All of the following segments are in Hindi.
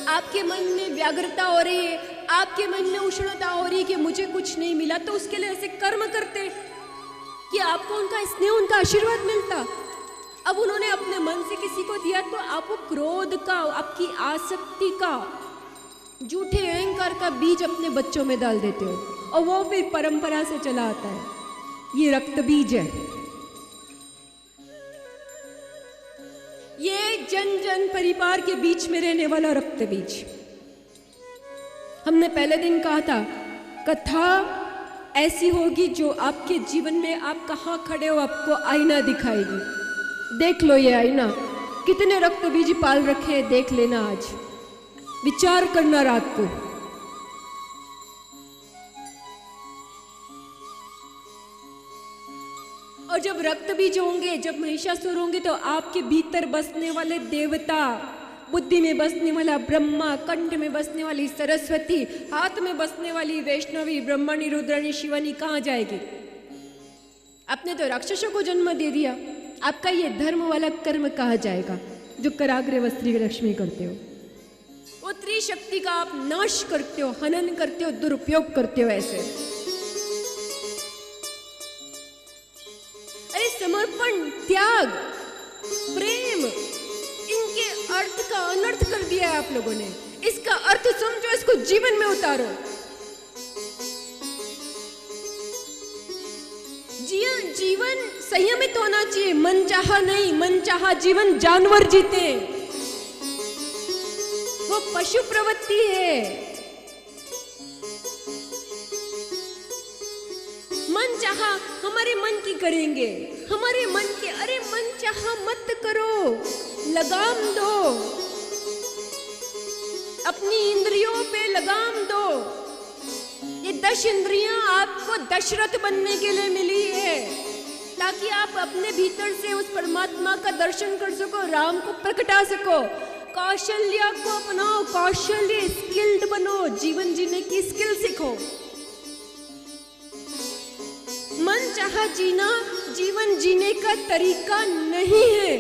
आपके मन में व्याग्रता हो रही है, आपके मन में उष्णता हो रही है कि मुझे कुछ नहीं मिला, तो उसके लिए ऐसे कर्म करते कि आपको उनका स्नेह, उनका आशीर्वाद मिलता। अब उन्होंने अपने मन से किसी को दिया तो आप वो क्रोध का, आपकी आसक्ति का, झूठे अहंकार का बीज अपने बच्चों में डाल देते हो, और वो फिर परंपरा से चला आता है। ये रक्त बीज है, ये जन जन परिवार के बीच में रहने वाला रक्त बीज। हमने पहले दिन कहा था, कथा ऐसी होगी जो आपके जीवन में आप कहाँ खड़े हो आपको आईना दिखाएगी। देख लो ये आईना, कितने रक्त बीज पाल रखे हैं, देख लेना। आज विचार करना रात को। और जब रक्त बीज होंगे, जब महिषासुर होंगे, तो आपके भीतर बसने वाले देवता, बुद्धि में बसने वाला ब्रह्मा, कंठ में बसने वाली सरस्वती, हाथ में बसने वाली वैष्णवी, ब्रह्मणी, रुद्राणी, शिवानी कहाँ जाएगी? आपने तो राक्षसों को जन्म दे दिया, आपका ये धर्म वाला कर्म कहाँ जाएगा जो कराग्रे वस्त्री लक्ष्मी करते हो? वो त्रिशक्ति का आप नाश करते हो, हनन करते हो, दुरुपयोग करते हो। ऐसे अरे समर्पण, त्याग, प्रेम, इनके अर्थ का अनर्थ कर दिया है आप लोगों ने। इसका अर्थ समझो, इसको जीवन में उतारो। जीवन संयमित होना चाहिए, मन चाहा नहीं। मन चाहा जीवन जानवर जीते, वो पशु प्रवृत्ति है। मन चाहा हमारे मन की करेंगे, हमारे मन के, अरे मन चाहा मत करो, लगाम दो, अपनी इंद्रियों पे लगाम दो। ये 10 इंद्रियां आपको दशरथ बनने के लिए मिली है, ताकि आप अपने भीतर से उस परमात्मा का दर्शन कर सको, राम को प्रकटा सको। कौशल्या को अपनाओ, कौशल्य, स्किल्ड बनो, जीवन जीने की स्किल सीखो। मन चाहा जीना जीवन जीने का तरीका नहीं है।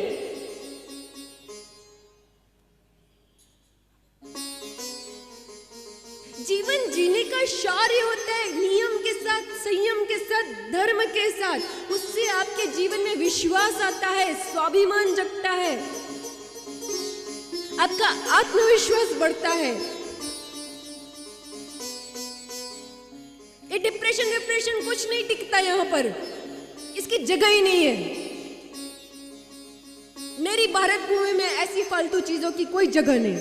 जीवन जीने का शौर्य होता है नियम के साथ, संयम के साथ, धर्म के साथ। उससे आपके जीवन में विश्वास आता है, स्वाभिमान जगता है, आपका आत्मविश्वास बढ़ता है। ये डिप्रेशन कुछ नहीं टिकता यहां पर, इसकी जगह ही नहीं है। मेरी भारत भूमि में ऐसी फालतू चीजों की कोई जगह नहीं।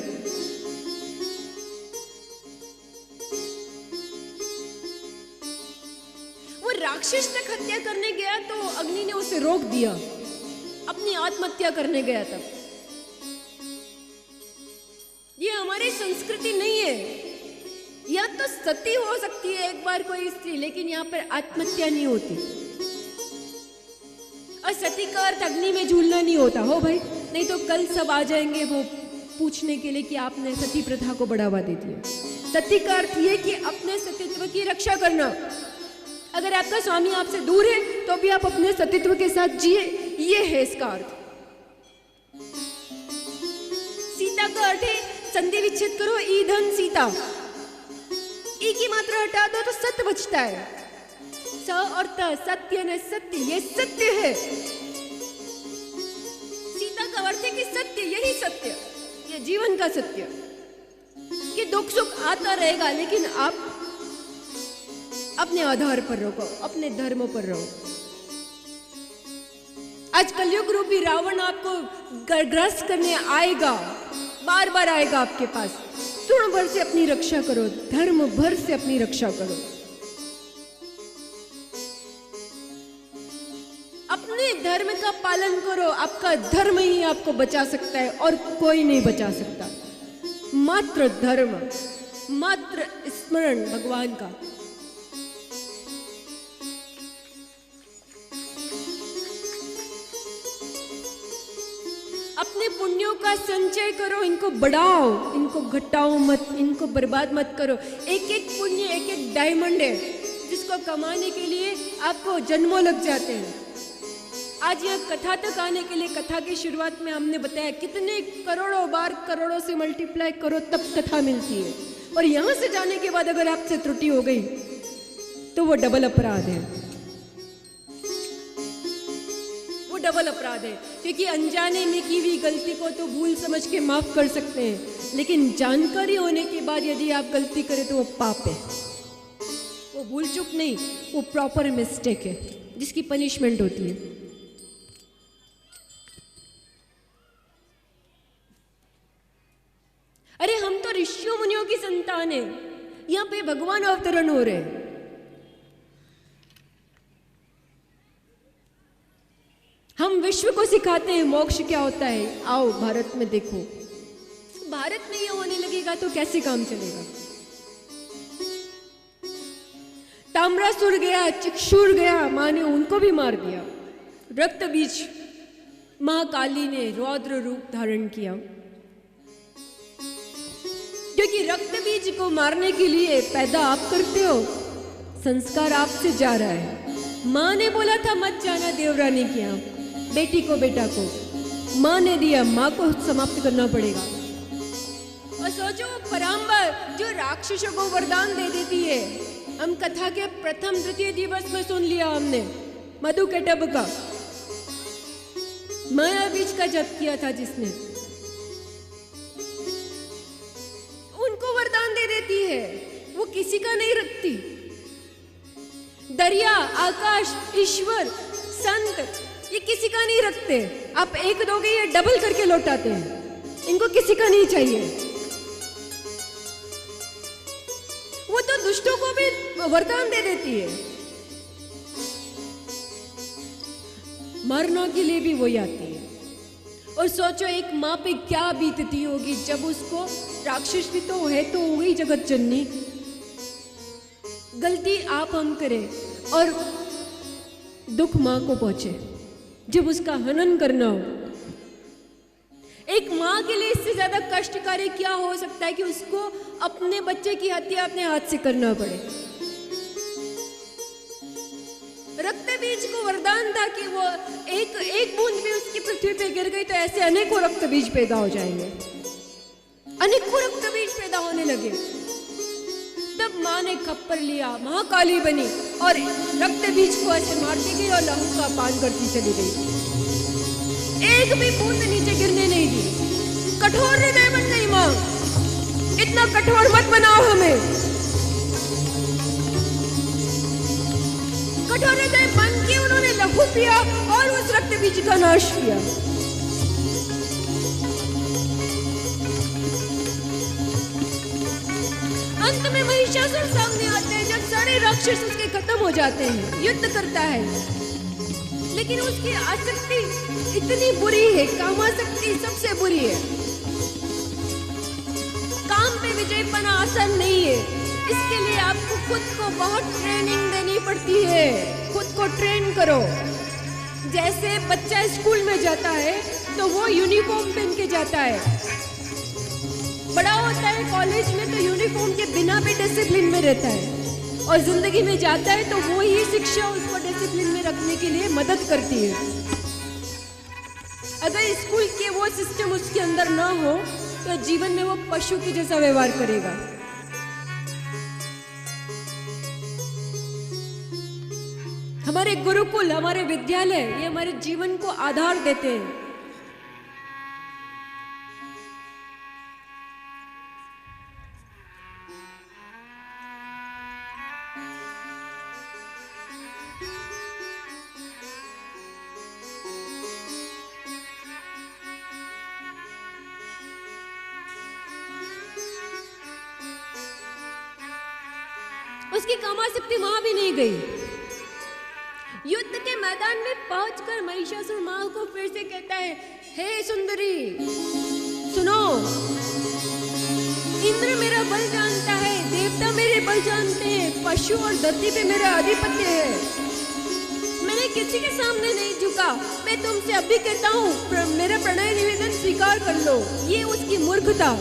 वो राक्षस तक हत्या करने गया तो अग्नि ने उसे रोक दिया, अपनी आत्महत्या करने गया तब। ये हमारी संस्कृति नहीं है। या तो सती हो सकती है एक बार कोई स्त्री, लेकिन यहाँ पर आत्महत्या नहीं होती। और सती का अर्थ अग्नि में झूलना नहीं होता हो भाई, नहीं तो कल सब आ जाएंगे वो पूछने के लिए कि आपने सती प्रथा को बढ़ावा दे दिया। सती का अर्थ ये कि अपने सतीत्व की रक्षा करना। अगर आपका स्वामी आपसे दूर है तो भी आप अपने सतीत्व के साथ जिए, ये है इसका अर्थ। सीता का अर्थ है संधि विच्छेद करो, ईधन सीता। ई की मात्रा हटा दो तो सत्य बचता है। स और त, सत्य न सत्य, ये सत्य है। सीता का अर्थ है कि सत्य, यही सत्य, ये जीवन का सत्य। कि दुख सुख आता रहेगा, लेकिन आप अपने आधार पर रहो, अपने धर्मों पर रहो। आज कलयुग रूपी रावण आपको ग्रस्त करने आएगा, बार बार आएगा आपके पास। तुण भर से अपनी रक्षा करो, धर्म भर से अपनी रक्षा करो। अपने धर्म का पालन करो, आपका धर्म ही आपको बचा सकता है और कोई नहीं बचा सकता। मात्र धर्म, मात्र स्मरण भगवान का। अपने पुण्यों का संचय करो, इनको बढ़ाओ, इनको घटाओ मत, इनको बर्बाद मत करो। एक एक पुण्य एक एक डायमंड है, जिसको कमाने के लिए आपको जन्मों लग जाते हैं। आज यह कथा तक आने के लिए, कथा की शुरुआत में हमने बताया कितने करोड़ों बार करोड़ों से मल्टीप्लाई करो तब कथा मिलती है। और यहां से जाने के बाद अगर आपसे त्रुटि हो गई तो वो डबल अपराध है, वो डबल अपराध है। क्योंकि अनजाने में की हुई गलती को तो भूल समझ के माफ कर सकते हैं, लेकिन जानकारी होने के बाद यदि आप गलती करें तो वो पाप है, वो भूल चूक नहीं, वो प्रॉपर मिस्टेक है जिसकी पनिशमेंट होती है। अरे हम तो ऋषियों मुनियों की संतान है, यहां पे भगवान अवतरण हो रहे हैं। हम विश्व को सिखाते हैं मोक्ष क्या होता है। आओ भारत में देखो, भारत में ये होने लगेगा तो कैसे काम चलेगा। ताम्रासुर गया, चिक्षुर गया, मां ने उनको भी मार दिया। रक्त बीज महाकाली ने रौद्र रूप धारण किया, क्योंकि रक्त बीज को मारने के लिए पैदा आप करते हो, संस्कार आपसे जा रहा है। मां ने बोला था मत जाना देवरानी के यहाँ, बेटी को बेटा को, मां ने दिया, मां को समाप्त करना पड़ेगा। और सोचो परांबर जो राक्षसों को वरदान दे देती है, हम कथा के प्रथम द्वितीय दिवस में सुन लिया हमने, मधु के टब का, माया बीज का जप किया था जिसने, उनको वरदान दे देती है, वो किसी का नहीं रखती। दरिया, आकाश, ईश्वर, संत, ये किसी का नहीं रखते। आप एक दोगे ये डबल करके लौटाते हैं, इनको किसी का नहीं चाहिए। वो तो दुष्टों को भी वरदान दे देती है, मरने के लिए भी वही आती है। और सोचो एक माँ पे क्या बीतती होगी जब उसको, राक्षस भी तो है तो वही जगत जननी, गलती आप हम करें और दुख माँ को पहुंचे जब उसका हनन करना हो। एक माँ के लिए इससे ज्यादा कष्टकारी क्या हो सकता है कि उसको अपने बच्चे की हत्या अपने हाथ से करना पड़े। रक्त बीज को वरदान था कि वो एक बूंद भी उसकी पृथ्वी पे गिर गई तो ऐसे अनेकों रक्त बीज पैदा हो जाएंगे, अनेकों रक्त बीज पैदा होने लगे। तब माँ ने खप्पर लिया, महाकाली बनी और रक्त बीज को ऐसे मारती गई और लहू का पान करती चली गई, एक भी बूंद नीचे गिरने नहीं दी। कठोर हृदय बन गई माँ, इतना कठोर मत बनाओ हमें। कठोर हृदय बन के उन्होंने लहू पिया और उस रक्त बीज का नाश किया। अंत में महिषासुर सामने आते हैं, जब सारे राक्षस उसके खत्म हो जाते हैं, युद्ध करता है, लेकिन उसकी आसक्ति इतनी बुरी है, कामासक्ति सबसे बुरी है। काम पे विजय पाना आसान नहीं है, इसके लिए आपको खुद को बहुत ट्रेनिंग देनी पड़ती है। खुद को ट्रेन करो। जैसे बच्चा स्कूल में जाता है तो वो यूनिफॉर्म पहन के जाता है, बड़ा होता है कॉलेज में तो यूनिफॉर्म के बिना भी डिसिप्लिन में रहता है, और जिंदगी में जाता है तो वो ही शिक्षा उसको डिसिप्लिन में रखने के लिए मदद करती है। अगर स्कूल के वो सिस्टम उसके अंदर ना हो तो जीवन में वो पशु के जैसा व्यवहार करेगा। हमारे गुरुकुल, हमारे विद्यालय, ये हमारे जीवन को आधार देते हैं। उसकी कामासक्ति वहां भी नहीं गई। युद्ध के मैदान में पहुंचकर महिषासुर मां को फिर से कहता है, हे सुंदरी सुनो, इंद्र मेरा बल जानता है, देवता मेरे बल जानते हैं, पशु और धरती पे मेरा आधिपत्य है, मैंने किसी के सामने नहीं झुका। मैं तुमसे अभी कहता हूँ मेरा प्रणय निवेदन स्वीकार कर लो। ये उसकी मूर्खता,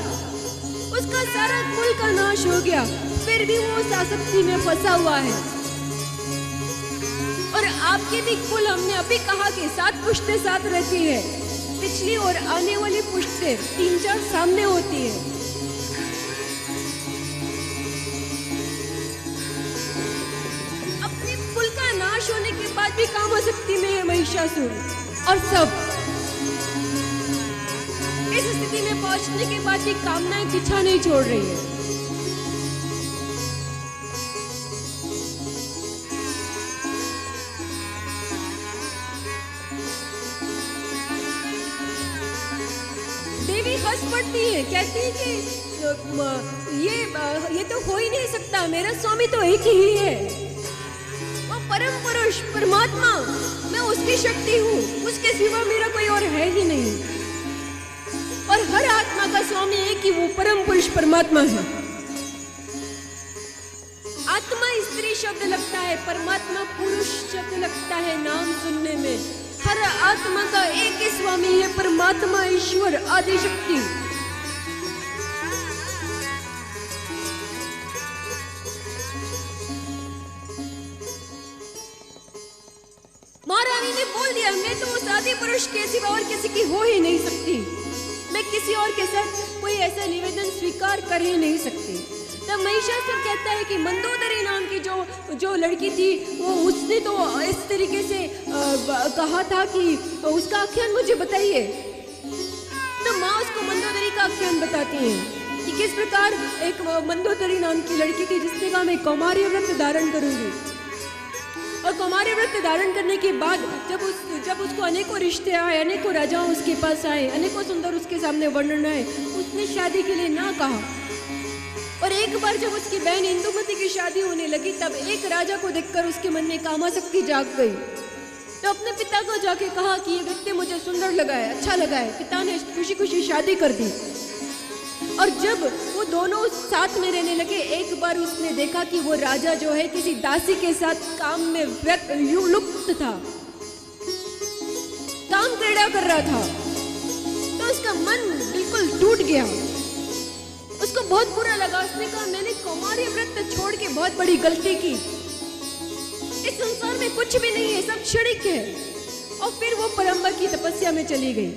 उसका सारा कुल का नाश हो गया, फिर भी वो उस आसक्ति में फंसा हुआ है। और आपकी भी कुल हमने अभी कहा कि 7 पुश्तें साथ रहती है, पिछली और आने वाली पुश्तें 3-4 सामने होती है। अपने कुल का नाश होने के बाद भी काम आ सकती में है महिषासुर, और सब इस स्थिति में पहुंचने के बाद भी कामनाएं पीछा नहीं छोड़ रही है। देवी हंस पड़ती है, कहती है कि ये तो हो ही नहीं सकता, मेरा स्वामी तो एक ही है, वो परम पुरुष परमात्मा, मैं उसकी शक्ति हूँ, उसके सिवा मेरा कोई और है ही नहीं। और हर आत्मा का स्वामी एक ही, वो परम पुरुष परमात्मा है। आत्मा स्त्री शब्द लगता है, परमात्मा पुरुष शब्द लगता है नाम सुनने में। हर आत्मा का एक ही स्वामी है, परमात्मा ईश्वर आदि शक्ति। महारानी ने बोल दिया, मैं तो उस आदि पुरुष के सिवा और किसी की हो ही नहीं सकती, मैं किसी और के साथ कोई ऐसा निवेदन स्वीकार कर ही नहीं सकती। तब महिषासुर कहता है कि मंदोदरी नाम की जो लड़की थी, वो उसने तो इस तरीके से कहा था कि उसका आख्यान मुझे बताइए। तो माँ उसको मंदोदरी का आख्यान बताती है कि किस प्रकार एक मंदोदरी नाम की लड़की थी जिसने कहा मैं कौमार्य व्रत धारण करूंगी, और कौमार्य व्रत धारण करने के बाद जब उसको अनेकों रिश्ते आए, अनेकों राजाओं उसके पास आए, अनेकों सुंदर उसके सामने वर्णन आए, उसने शादी के लिए ना कहा। और एक बार जब उसकी बहन इंदुमती की शादी होने लगी, तब एक राजा को देखकर उसके मन में कामासक्ति जाग गई। तो अपने पिता को जाके कहा कि ये व्यक्ति मुझे सुंदर लगा है, अच्छा लगा है। पिता ने खुशी खुशी शादी कर दी। और जब वो दोनों साथ में रहने लगे, एक बार उसने देखा कि वो राजा जो है किसी दासी के साथ काम में लुप्त था, काम क्रीड़ा कर रहा था। तो उसका मन बिल्कुल टूट गया, उसको बहुत बुरा लगा। उसने कहा मैंने कौमार्य व्रत छोड़ के बहुत बड़ी गलती की, इस संसार में कुछ भी नहीं है, सब क्षणिक है। और फिर वो परम्बर की तपस्या में चली गई।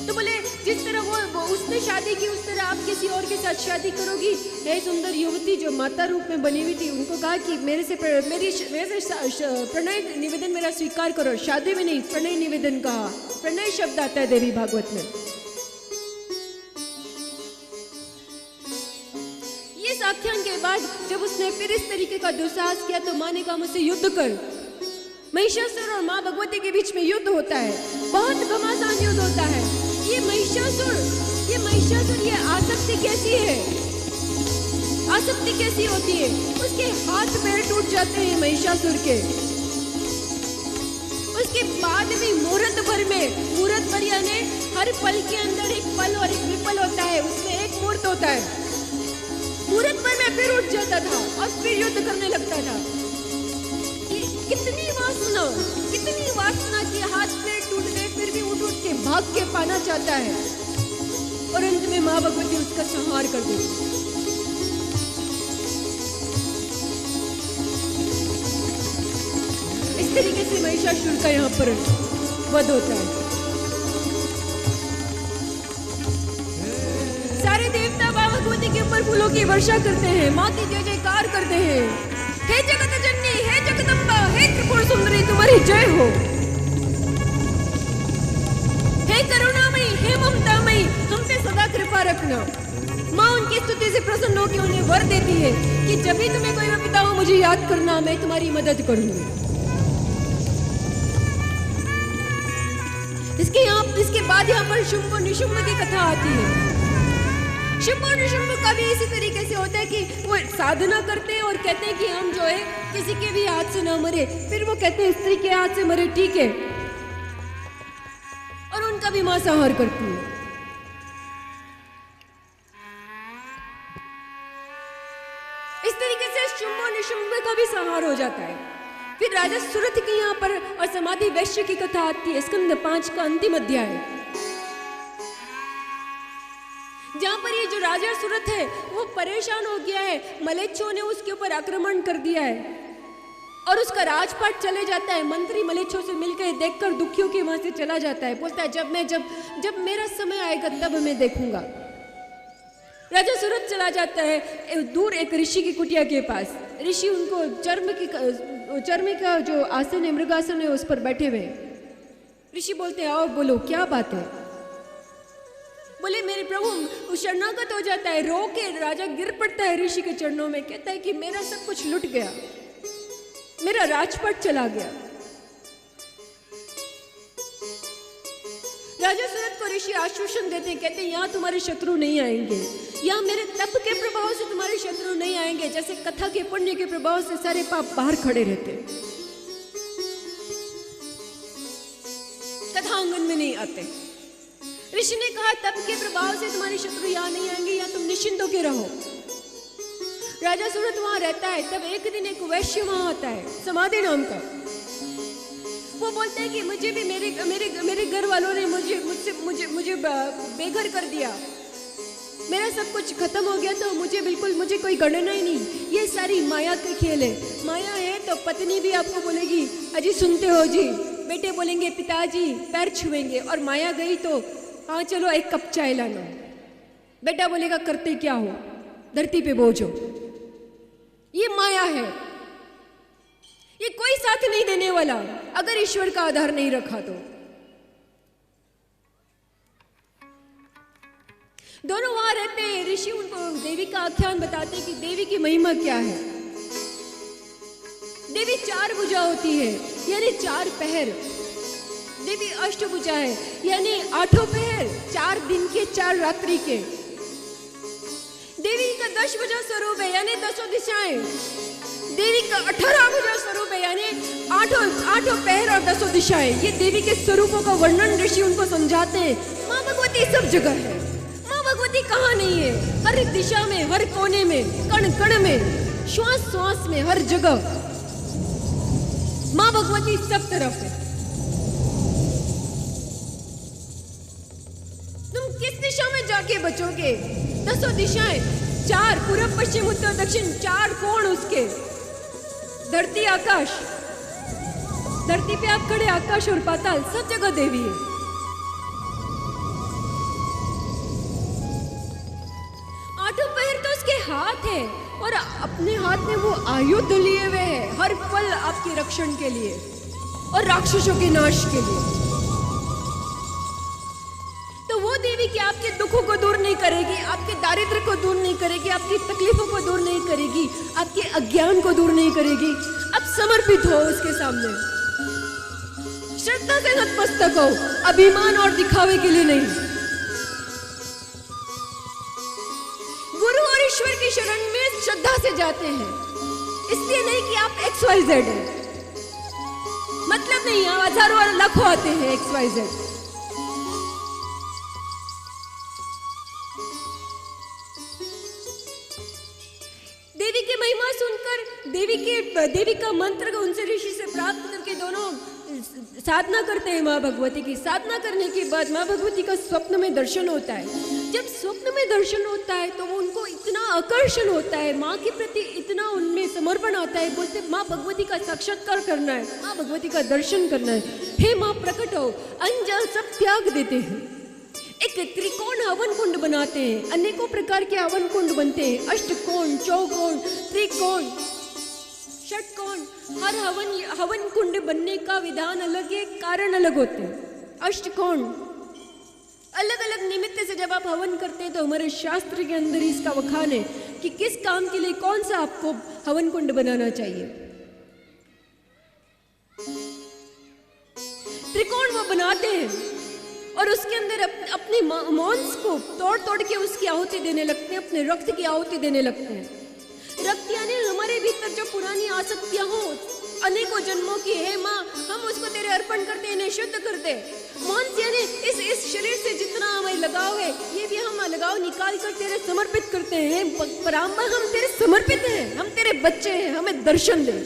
तो बोले जिस तरह वो उसने शादी की, उस तरह आप किसी और के साथ शादी करोगी। हे सुंदर युवती जो माता रूप में बनी हुई थी, उनको कहा कि मेरे से प्रणय निवेदन मेरा स्वीकार करो। शादी में नहीं, प्रणय निवेदन कहा। प्रणय शब्द आता है देवी भागवत में। इस आख्यान के बाद जब उसने फिर इस तरीके का दुस्साहस किया, तो माँ ने कहा मुझसे युद्ध कर। महिषासुर और माँ भगवती के बीच में युद्ध होता है, बहुत घमासान युद्ध होता है। ये महिषासुर ये आसक्ति कैसी है, आसक्ति कैसी होती है। उसके हाथ पैर टूट जाते हैं महिषासुर के। उसके बाद भी मुहूर्त भर यानी हर पल के अंदर एक पल और एक विपल होता है, उसमें एक मुहूर्त होता है। मुहूर्त भर में फिर उठ जाता था और फिर युद्ध करने लगता था। कितनी वासना की हाथ पैर टूट गए, फिर भी उठ के भाग के पाना चाहता है। और अंत में माँ भगवती उसका संहार कर देती। इस तरीके से महिषासुर का यहाँ पर वध होता है। सारे देवता माँ भगवती के ऊपर फूलों की वर्षा करते हैं, माँ की जय जयकार करते हैं। हे जगत जननी, हे जगदम्बा, हे त्रिपुर सुंदरी, तुम्हारी जय हो। हे करुणामयी, हे ममतामयी, तुम पे सदा कृपा रखना। माँ उनकी स्तुति से प्रसन्न होकर उन्हें वर देती है कि जब भी तुम्हें कोई विपदा हो मुझे याद करना, मैं तुम्हारी मदद करूंगी। इसके बाद यहाँ पर शुंभ और निशुंभ की कथा आती है। शुंभ और निशुंभ का भी इसी तरीके से होता है कि वो साधना करते हैं और कहते हैं कि हम जो है किसी के भी हाथ से ना मरे। फिर वो कहते हैं स्त्री के हाथ से मरे, ठीक है, और उनका भी मां संहार करती है। इस तरीके से शुंभ और निशुंभ का भी संहार हो जाता है। फिर राजा सुरथ की यहाँ पर असमाधि वैश्य की कथा आती है, स्कंद 5 का अंतिम अध्याय, जहाँ पर ये जो राजा सुरथ है वो परेशान हो गया है। मलेच्छों ने उसके ऊपर आक्रमण कर दिया है और उसका राजपाट चले जाता है। मंत्री मलेच्छों से मिलकर देखकर दुखियों के वहां से चला जाता है। बोलता है जब मेरा समय आएगा तब मैं देखूंगा। राजा सूरत चला जाता है दूर एक ऋषि की कुटिया के पास। ऋषि उनको चर्म का जो आसन है, मृगासन है, उस पर बैठे हुए। ऋषि बोलते हैं आओ बोलो क्या बात है। बोले मेरे प्रभु शरणागत हो जाता है। रो के राजा गिर पड़ता है ऋषि के चरणों में। कहता है कि मेरा सब कुछ लुट गया, मेरा राजपाट चला गया। राजा सूरत को ऋषि आश्वासन देते हैं, कहते हैं यहाँ तुम्हारे शत्रु नहीं आएंगे, यहाँ मेरे तप के प्रभाव से तुम्हारे शत्रु नहीं आएंगे। जैसे कथा के पुण्य के प्रभाव से सारे पाप बाहर खड़े रहते, कथांगन में नहीं आते। ऋषि ने कहा तप के प्रभाव से तुम्हारे शत्रु यहाँ नहीं आएंगे, या तुम निश्चिंत होकर रहो। राजा सूरत वहां रहता है। तब एक दिन एक वैश्य वहां आता है, समाधि नाम का। वो बोलते हैं कि मुझे भी मेरे घर वालों ने मुझे बेघर कर दिया, मेरा सब कुछ खत्म हो गया, तो मुझे कोई गणना ही नहीं। ये सारी माया के खेल है। माया है तो पत्नी भी आपको बोलेगी अजी सुनते हो जी, बेटे बोलेंगे पिताजी, पैर छुएंगे। और माया गई तो हाँ चलो एक कप चाय लाना, बेटा बोलेगा करते क्या हो, धरती पे बोझ हो। ये माया है, ये कोई साथ नहीं देने वाला अगर ईश्वर का आधार नहीं रखा तो। दोनों वहां रहते हैं। ऋषि उनको देवी का आख्यान बताते हैं कि देवी की महिमा क्या है। देवी 4 भुजा होती है, यानी 4 पहर। देवी अष्टभुजा है, यानी 8 पहर, 4 दिन के 4 रात्रि के। देवी का 10 भुजा स्वरूप है, यानी 10 दिशाएं। देवी का 18 भुजा स्वरूप है, यानी 8 पहर और 10 दिशाएं। ये देवी के स्वरूपों का वर्णन ऋषि उनको समझाते हैं। माँ भगवती सब जगह है। माँ भगवती कहाँ नहीं है? हर दिशा में, हर कोने में, कण कण में, श्वास श्वास में, हर जगह माँ भगवती सब तरफ है। तुम किस दिशा में जाके बचोगे? 10 दिशाएं, 4 पूर्व पश्चिम उत्तर दक्षिण, 4 कोण उसके, धरती आकाश। धरती पे आप खड़े, आकाश और पाताल सब जगह देवी है। आठों पैर तो उसके हाथ है, और अपने हाथ में वो आयुध लिए हुए है, हर पल आपके रक्षण के लिए और राक्षसों के नाश के लिए। तो वो देवी कि आपके दुखों को दूर नहीं करेगी, आपके दारिद्र्य को दूर नहीं करेगी, आपकी तकलीफों को दूर नहीं करेगी, आपके अज्ञान को दूर नहीं करेगी। अब समर्पित हो उसके सामने, श्रद्धा से नतमस्तक हो, अभिमान और दिखावे के लिए नहीं। गुरु और ईश्वर की शरण में श्रद्धा से जाते हैं, इसलिए नहीं कि आप XYZ है। मतलब नहीं हजारों और लाखों आते हैं XYZ। देवी की महिमा सुनकर, देवी का मंत्र को उनसे ऋषि से प्राप्त करके दोनों साधना करते हैं। माँ भगवती की साधना करने के बाद माँ भगवती का स्वप्न में दर्शन होता है। जब स्वप्न में दर्शन होता है तो उनको इतना आकर्षण होता है, माँ के प्रति इतना उनमें समर्पण आता है। बोलते माँ भगवती का साक्षात्कार करना है, माँ भगवती का दर्शन करना है। हे माँ प्रकट हो। अंजान सब त्याग देते हैं, एक त्रिकोण हवन कुंड बनाते हैं। अनेकों प्रकार के हवन कुंड बनते हैं, अष्टकोण, चौकोण, त्रिकोण, षटकोण। हर हवन कुंड बनने का विधान अलग है, कारण अलग होते हैं। अष्टकोण अलग अलग निमित्त से जब आप हवन करते हैं तो हमारे शास्त्र के अंदर इसका वखान है कि किस काम के लिए कौन सा आपको हवन कुंड बनाना चाहिए। त्रिकोण वो बनाते हैं और उसके अंदर अपने मांस को तोड़ तोड़ के उसकी आहुति देने लगते हैं, अपने रक्त की आहुति देने लगते हैं। रक्त यानी हमारे भीतर जो पुरानी आसक्तियां हो अनेकों जन्मों की, है माँ हम उसको तेरे अर्पण करते, इन्हें शुद्ध करते। मांस यानी इस शरीर से जितना हमें लगाव है, ये भी हम लगाव निकाल कर तेरे समर्पित करते हैं। परांबा हम तेरे समर्पित हैं, हम तेरे बच्चे हैं, हमें दर्शन दे।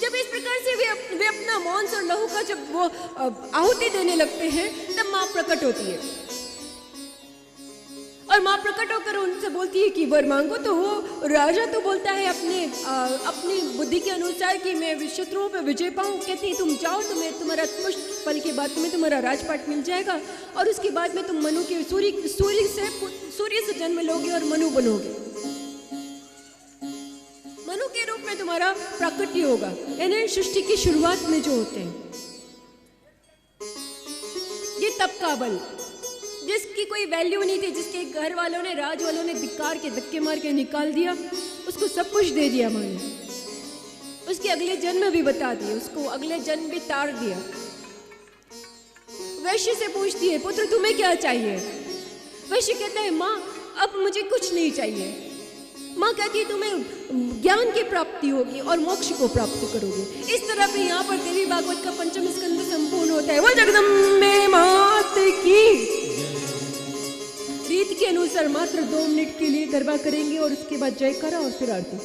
जब इस प्रकार से वे अपना मांस और लहू का जब वो आहुति देने लगते हैं तब माँ प्रकट होती है। और माँ प्रकट होकर उनसे बोलती है कि वर मांगो। तो वो राजा तो बोलता है अपनी बुद्धि के अनुसार कि मैं शत्रुओं पे विजय पाऊँ। कहती है तुम जाओ, तुम्हें तुम्हारा तुष्ट फल के बाद तुम्हें तुम्हारा राजपाट मिल जाएगा और उसके बाद में तुम मनु के सूर्य से जन्म लोगे और मनु बनोगे। मनु के रूप में तुम्हारा प्राकट्य होगा। यानी सृष्टि की शुरुआत में जो होते हैं ये तप का बल, जिसकी कोई वैल्यू नहीं थी, जिसके घर वालों ने राज वालों ने धिक्कार के धक्के मार के निकाल दिया, उसको सब कुछ दे दिया माँ ने। उसके अगले जन्म भी बता दिए, उसको अगले जन्म भी तार दिया। वैश्य से पूछती है पुत्र तुम्हें क्या चाहिए? वैश्य कहता है माँ अब मुझे कुछ नहीं चाहिए। माँ कहती है तुम्हें ज्ञान की प्राप्ति होगी और मोक्ष को प्राप्त करोगे। इस तरह पे यहाँ पर देवी भागवत का पंचम स्कंद संपूर्ण होता है। वो जगदम्बे मात की। रीत के अनुसार मात्र 2 मिनट के लिए गरबा करेंगे और उसके बाद जयकारा और फिर आरती।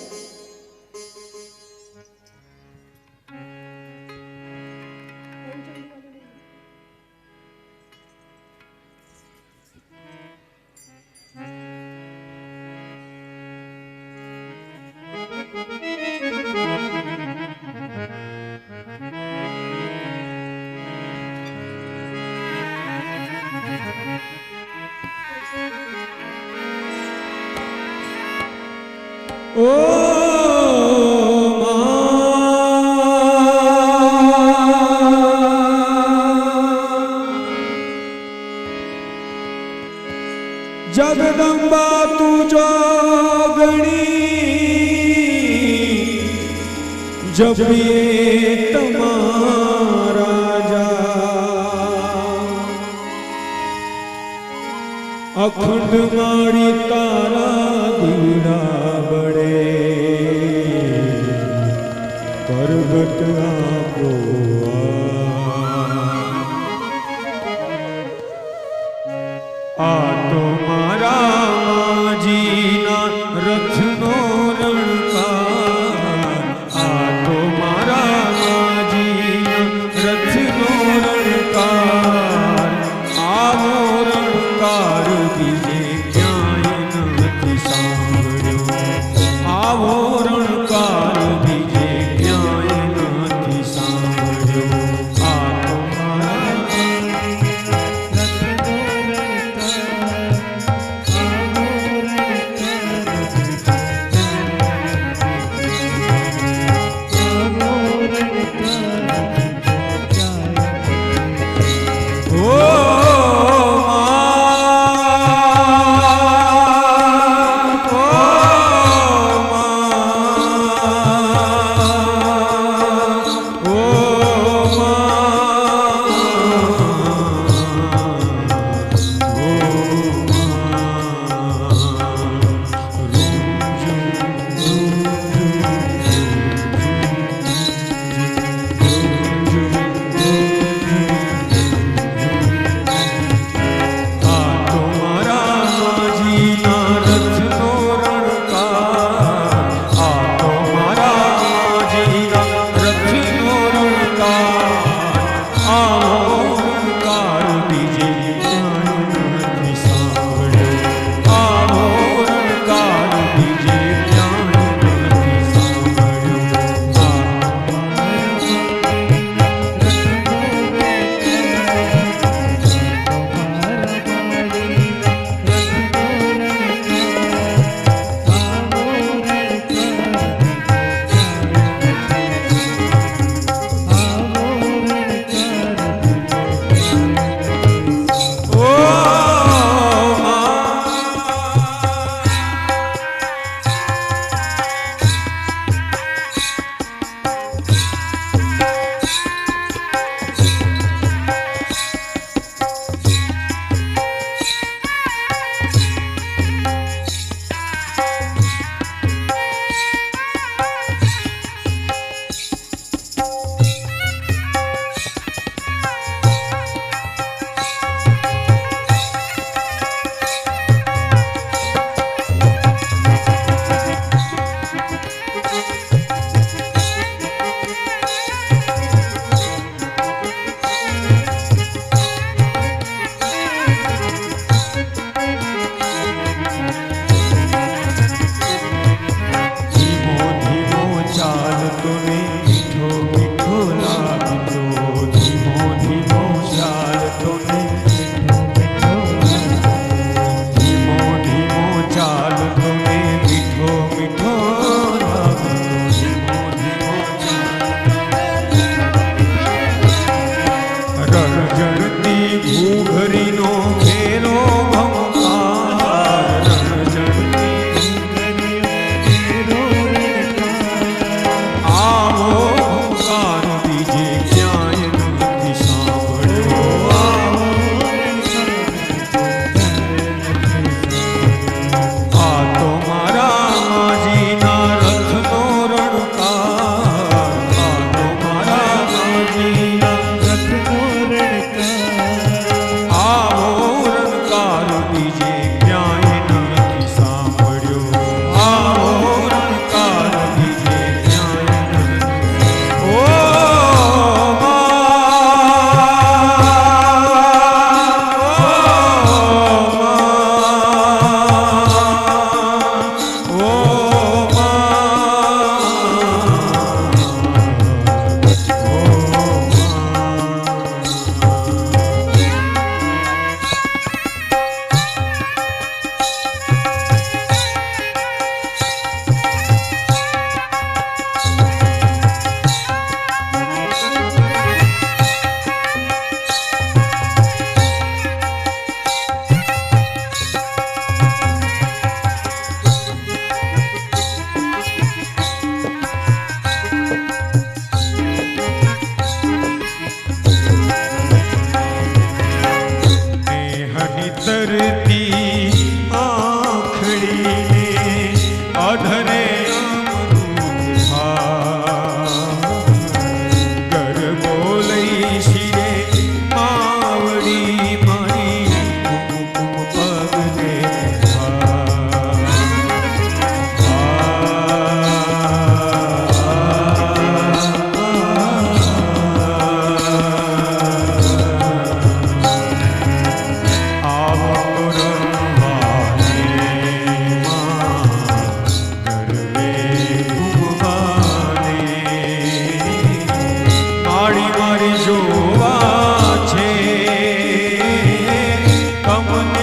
जगदम्बा तू जोगणी जब ये तुम्हारा जा अखंड मारी तारा दीड़ा बड़े पर्वत आपो आ तो मारा जीना रथनो रणकार, आ तो मारा जीना रथनो रणकार, आवो रणकार बीजे क्याय नथी सांभळ्यो, आवो रणकार बीजे क्याय नथी सांभळ्यो, आ तो मारा तरती आखड़ी ने अधरे गर बोलई शिरे मावड़ी मारी पगले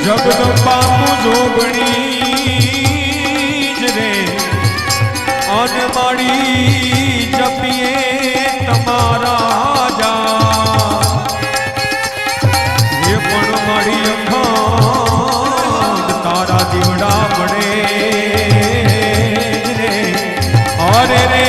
जगदंबा जोगणी रे अनमाड़ी जपिए तमारा जा ये पण माड़ी अखान तारा दीवड़ा बड़े रे अरे रे